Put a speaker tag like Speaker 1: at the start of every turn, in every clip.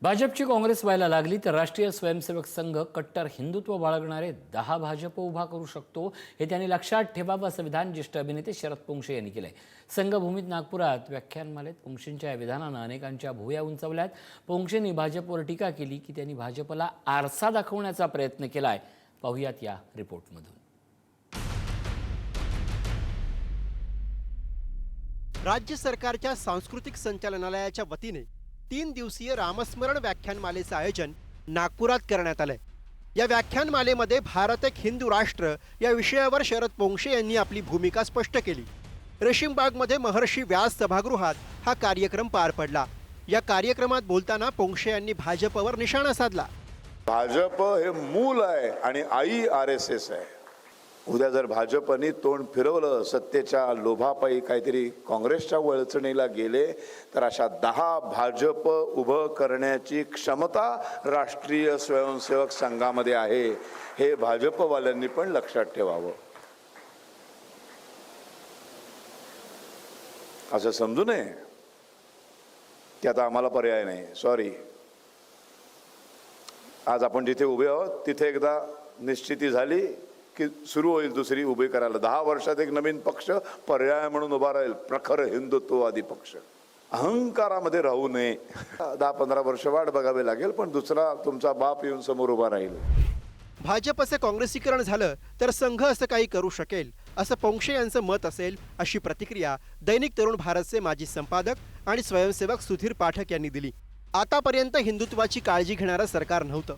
Speaker 1: भाजपची काँग्रेस व्हायला लागली तर राष्ट्रीय स्वयंसेवक संघ कट्टर हिंदुत्व बाळगणारे 10 भाजप उभा करू शकतो हे त्यांनी लक्षात ठेवावं असं विधान ज्येष्ठ अभिनेते शरद पोंक्षे यांनी केलंय। संघभूमीत नागपुरात व्याख्यानमालेत पोंक्षेंच्या या विधानानं अनेकांच्या भुवया उंचावल्यात। पोंक्षेंनी भाजपवर टीका केली की त्यांनी भाजपला आरसा दाखवण्याचा प्रयत्न केलाय। पाहुयात या रिपोर्टमधून।
Speaker 2: राज्य सरकारच्या सांस्कृतिक संचालनालयाच्या वतीने 3 दिवसीय रामस्मरण व्याख्यानमालेचं आयोजन नागपुरात करण्यात आलंय। या व्याख्यानमालेमध्ये भारत एक हिंदू राष्ट्र या विषयावर शरद पोंक्षे यांनी आपली भूमिका स्पष्ट केली। रेशीमबागमध्ये महर्षी व्यास सभागृहात हा कार्यक्रम पार पडला। या कार्यक्रमात बोलताना पोंक्षे यांनी भाजपवर निशाणा साधला।
Speaker 3: भाजप हे मूल आहे आणि आई RSS आहे। उद्या जर भाजपने तोंड फिरवलं, सत्तेच्या लोभापायी काहीतरी काँग्रेसच्या वळचणीला गेले तर अशा 10 भाजप उभं करण्याची क्षमता राष्ट्रीय स्वयंसेवक संघामध्ये आहे। हे भाजपवाल्यांनी पण लक्षात ठेवावं। असं समजू नये की आता आम्हाला पर्याय नाही। सॉरी, आज आपण जिथे उभे आहोत तिथे एकदा निश्चिती झाली की सुरू होईल दुसरी उभी करायला। 10 वर्षात एक नवीन पक्ष पर्याय म्हणून उभा राहील, प्रखर हिंदुत्ववादी पक्ष। अहंकारामध्ये राहू नये। 10-15 वर्ष वाट बघावी लागेल, पण दुसरा तुमचा बाप येऊन समोर उभा राहील।
Speaker 2: भाजपचे काँग्रेसीकरण झालं तर संघ असं काही करू शकेल असं पोंक्षे यांचं मत असेल, अशी प्रतिक्रिया दैनिक तरुण भारतचे माजी संपादक आणि स्वयंसेवक सुधीर पाठक यांनी दिली। आतापर्यंत हिंदुत्वाची काळजी घेणारं सरकार नव्हतं,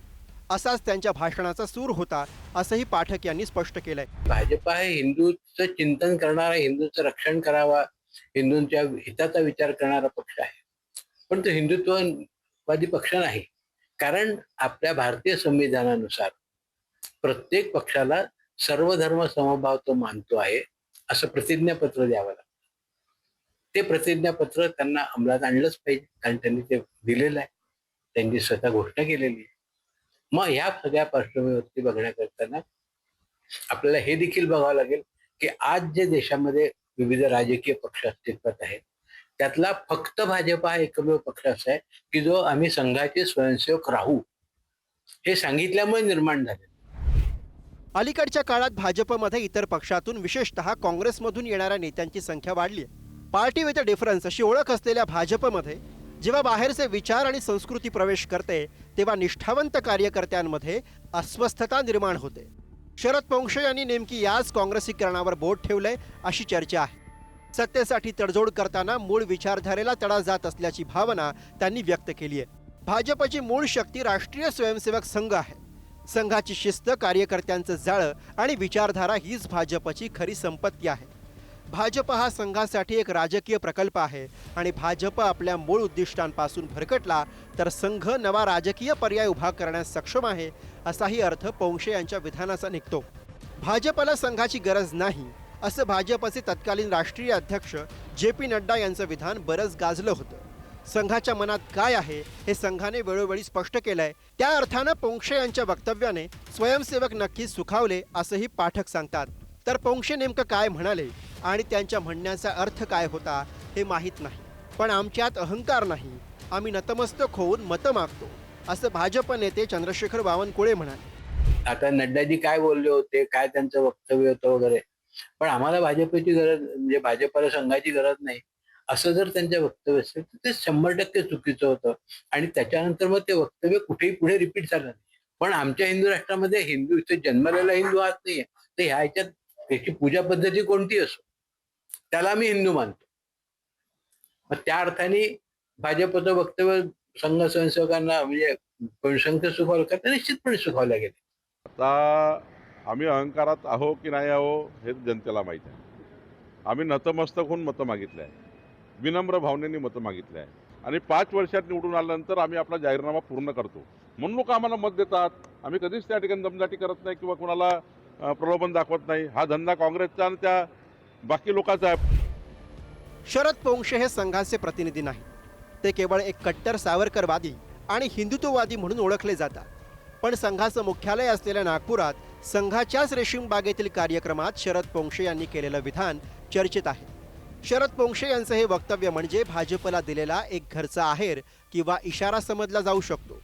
Speaker 2: असाच त्यांच्या भाषणाचा सूर होता, असंही पाठक यांनी स्पष्ट केलंय।
Speaker 4: भाजप हे हिंदूचं चिंतन करणारा, हिंदूचं रक्षण करावा, हिंदूंच्या हिताचा विचार करणारा पक्ष आहे, पण तो हिंदुत्ववादी पक्ष नाही। कारण आपल्या भारतीय संविधानानुसार प्रत्येक पक्षाला सर्वधर्म समभाव तो मानतो आहे, असं प्रतिज्ञापत्र द्यावं लागतं। ते प्रतिज्ञापत्र त्यांना अंमलात आणलंच पाहिजे, कारण त्यांनी ते दिलेलं आहे, त्यांनी स्वतः घोषणा केलेली आहे। मग ह्या सगळ्या पार्श्वभूमीवरती बघण्याकरताना आपल्याला हे देखील बघावं लागेल की आज जे देशामध्ये विविध राजकीय पक्ष अस्तित्वात आहेत त्यातला फक्त भाजप हा एकमेव पक्ष असा आहे की जो आम्ही संघाचे स्वयंसेवक राहू हे सांगितल्यामुळे निर्माण झाले।
Speaker 2: अलीकडच्या काळात भाजपमध्ये इतर पक्षातून, विशेषतः काँग्रेसमधून येणाऱ्या नेत्यांची संख्या वाढली आहे। पार्टी विथ डिफरन्स अशी ओळख असलेल्या भाजपमध्ये जेव्हा बाहेरचे विचार आणि संस्कृती प्रवेश करते तेव्हा निष्ठावंत कार्यकर्त्यांमध्ये अस्वस्थता निर्माण होते। शरद पोंक्षे यांनी नेमकी याच काँग्रेसीकरणावर बोट ठेवलंय अशी चर्चा आहे। सत्तेसाठी तडजोड करताना मूळ विचारधारेला तडा जात असल्याची भावना त्यांनी व्यक्त केली आहे। भाजपची मूळ शक्ती राष्ट्रीय स्वयंसेवक संघ आहे। संघाची शिस्त, कार्यकर्त्यांचं जाळं आणि विचारधारा हीच भाजपची खरी संपत्ती आहे। भाजप हा संघासाठी एक राजकीय प्रकल्प आहे आणि भाजप आपल्या मूळ उद्दिष्टांपासून भरकटला तर संघ नवा राजकीय पर्याय उभा करण्यास सक्षम आहे, असाही अर्थ पोंक्षे यांच्या विधानाचा निघतो। भाजपला संघाची गरज नाही असं भाजपचे तत्कालीन राष्ट्रीय अध्यक्ष JP नड्डा यांचं विधान बरंच गाजलं होतं। संघाच्या मनात काय आहे हे संघाने वेळोवेळी स्पष्ट केलंय। त्या अर्थानं पोंक्षे यांच्या वक्तव्याने स्वयंसेवक नक्कीच सुखावले असंही पाठक सांगतात। तर पोंक्षे नेमकं काय म्हणाले आणि त्यांच्या म्हणण्याचा अर्थ काय होता हे माहीत नाही, पण आमच्यात अहंकार नाही, आम्ही नतमस्तक होऊन मतं मागतो, असं भाजप नेते चंद्रशेखर बावनकुळे म्हणाले।
Speaker 4: आता नड्डाजी काय बोलले होते, काय त्यांचं वक्तव्य होतं वगैरे, पण आम्हाला भाजपची गरज, म्हणजे भाजपला संघाची गरज नाही असं जर त्यांचं वक्तव्य असेल तर ते 100% चुकीचं होतं आणि त्याच्यानंतर मग ते वक्तव्य कुठेही पुढे रिपीट झालं नाही। पण आमच्या हिंदू राष्ट्रामध्ये हिंदू इथे जन्मलेला हिंदू हाच नाहीये, तर ह्याच्यात त्याची पूजा पद्धती कोणती असो त्याला आम्ही हिंदू मानतो। मग त्या अर्थाने भाजपचं वक्तव्य संघ स्वयंसेवकांना म्हणजे संघ सुखावलं का, निश्चितपणे सुखावलं गेले।
Speaker 5: आता आम्ही अहंकारात आहो की नाही आहो हे जनतेला माहीत आहे। आम्ही नतमस्तक होऊन मतं मागितले आहे, विनम्र भावनेने मतं मागितले आहे आणि 5 वर्षात निवडून आल्यानंतर आम्ही आपला जाहीरनामा पूर्ण करतो म्हणून लोक आम्हाला मत देतात। आम्ही कधीच त्या ठिकाणी दमदाटी करत नाही किंवा कोणाला प्रलोभन दाखवत नाही। हा धंदा काँग्रेसचा आणि त्या बाकी लोकांचा आहे।
Speaker 2: शरद पोंक्षे हे संघाचे प्रतिनिधी नाही, ते केवळ एक कट्टर सावरकरवादी आणि हिंदुत्ववादी म्हणून ओळखले जातात। पण संघाचं मुख्यालय असलेल्या नागपुरात संघाच्याच रेशीम बागेतील कार्यक्रमात शरद पोंक्षे यांनी केलेलं विधान चर्चेत आहे। शरद पोंक्षे यांचं हे वक्तव्य म्हणजे भाजपला दिलेला एक घरचा आहेर किंवा इशारा समजला जाऊ शकतो.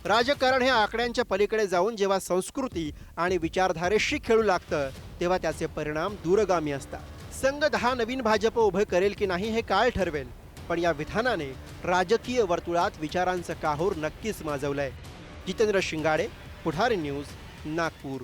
Speaker 2: राजकारण हे आकड्यांच्या पलीकडे जाऊन जेव्हा संस्कृती आणि विचारधारेशी खेळू लागतं तेव्हा त्याचे परिणाम दूरगामी असतात. संघ 10 नवीन भाजप उभे करेल की नाही हे काळ ठरवेल, पण या विधानाने राजकीय वर्तुळात विचारांचं काहूर नक्कीच माजवलंय. जितेंद्र शिंगाडे, पुढारी न्यूज, नागपूर.